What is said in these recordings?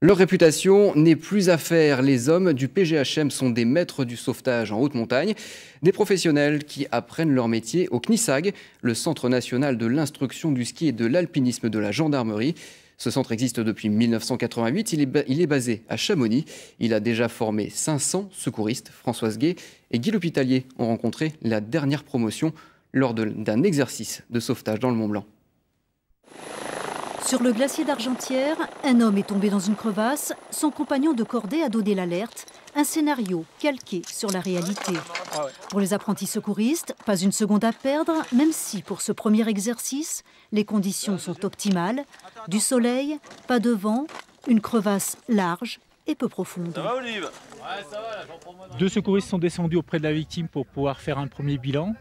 Leur réputation n'est plus à faire. Les hommes du PGHM sont des maîtres du sauvetage en haute montagne, des professionnels qui apprennent leur métier au CNISAG, le Centre national de l'instruction du ski et de l'alpinisme de la gendarmerie. Ce centre existe depuis 1988, il est basé à Chamonix. Il a déjà formé 500 secouristes. Françoise Gay et Guy L'Hospitalier ont rencontré la dernière promotion lors d'un exercice de sauvetage dans le Mont-Blanc. Sur le glacier d'Argentière, un homme est tombé dans une crevasse. Son compagnon de cordée a donné l'alerte. Un scénario calqué sur la réalité. Pour les apprentis secouristes, pas une seconde à perdre, même si pour ce premier exercice, les conditions sont optimales. Du soleil, pas de vent, une crevasse large et peu profonde. 2 secouristes sont descendus auprès de la victime pour pouvoir faire un premier bilan.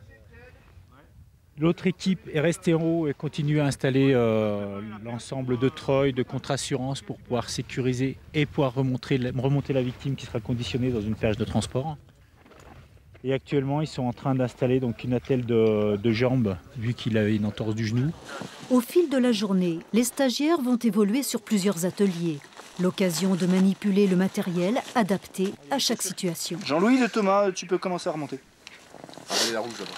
L'autre équipe est restée en haut et continue à installer l'ensemble de treuils, de contre-assurance pour pouvoir sécuriser et pouvoir remonter la victime qui sera conditionnée dans une cage de transport. Et actuellement, ils sont en train d'installer donc une attelle de jambes, vu qu'il avait une entorse du genou. Au fil de la journée, les stagiaires vont évoluer sur plusieurs ateliers. L'occasion de manipuler le matériel adapté à chaque situation. Jean-Louis de Thomas, tu peux commencer à remonter. Allez, la rouge là-bas.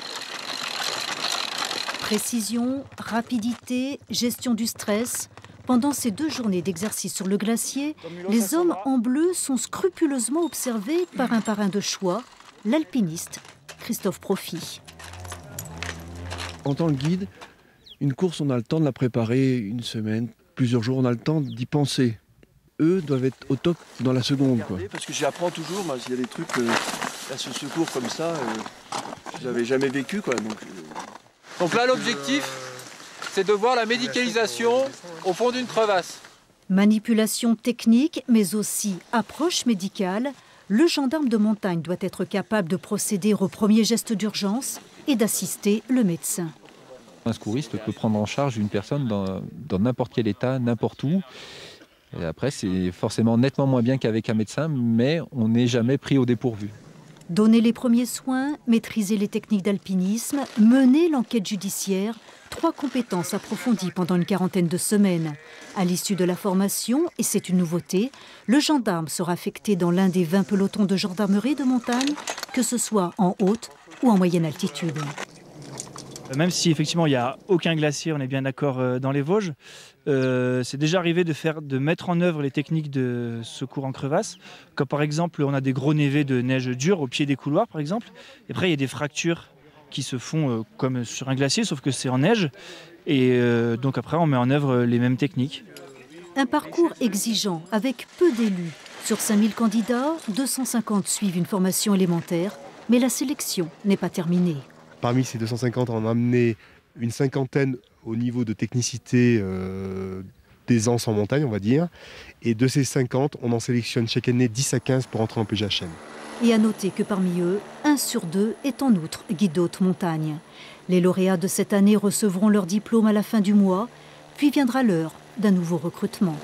Précision, rapidité, gestion du stress. Pendant ces 2 journées d'exercice sur le glacier, les hommes en bleu sont scrupuleusement observés par un parrain de choix, l'alpiniste Christophe Profit. En tant que guide, une course, on a le temps de la préparer une semaine, plusieurs jours, on a le temps d'y penser. Eux doivent être au top dans la seconde. Quoi. Parce que j'apprends toujours, moi, s'il y a des trucs à ce secours comme ça, je n'avais jamais vécu. Quoi, donc là, l'objectif, c'est de voir la médicalisation au fond d'une crevasse. Manipulation technique, mais aussi approche médicale. Le gendarme de montagne doit être capable de procéder aux premiers gestes d'urgence et d'assister le médecin. Un secouriste peut prendre en charge une personne dans n'importe quel état, n'importe où. Et après, c'est forcément nettement moins bien qu'avec un médecin, mais on n'est jamais pris au dépourvu. Donner les premiers soins, maîtriser les techniques d'alpinisme, mener l'enquête judiciaire, 3 compétences approfondies pendant une quarantaine de semaines. À l'issue de la formation, et c'est une nouveauté, le gendarme sera affecté dans l'un des 20 pelotons de gendarmerie de montagne, que ce soit en haute ou en moyenne altitude. Même si effectivement il n'y a aucun glacier, on est bien d'accord dans les Vosges, c'est déjà arrivé de mettre en œuvre les techniques de secours en crevasse. Comme par exemple, on a des gros névés de neige dure au pied des couloirs par exemple. Et après il y a des fractures qui se font comme sur un glacier, sauf que c'est en neige. Et donc après on met en œuvre les mêmes techniques. Un parcours exigeant avec peu d'élus. Sur 5000 candidats, 250 suivent une formation élémentaire, mais la sélection n'est pas terminée. Parmi ces 250, on a amené une 50aine au niveau de technicité d'aisance en montagne, on va dire. Et de ces 50, on en sélectionne chaque année 10 à 15 pour entrer en PGHM. Et à noter que parmi eux, 1 sur 2 est en outre guide de haute montagne. Les lauréats de cette année recevront leur diplôme à la fin du mois, puis viendra l'heure d'un nouveau recrutement.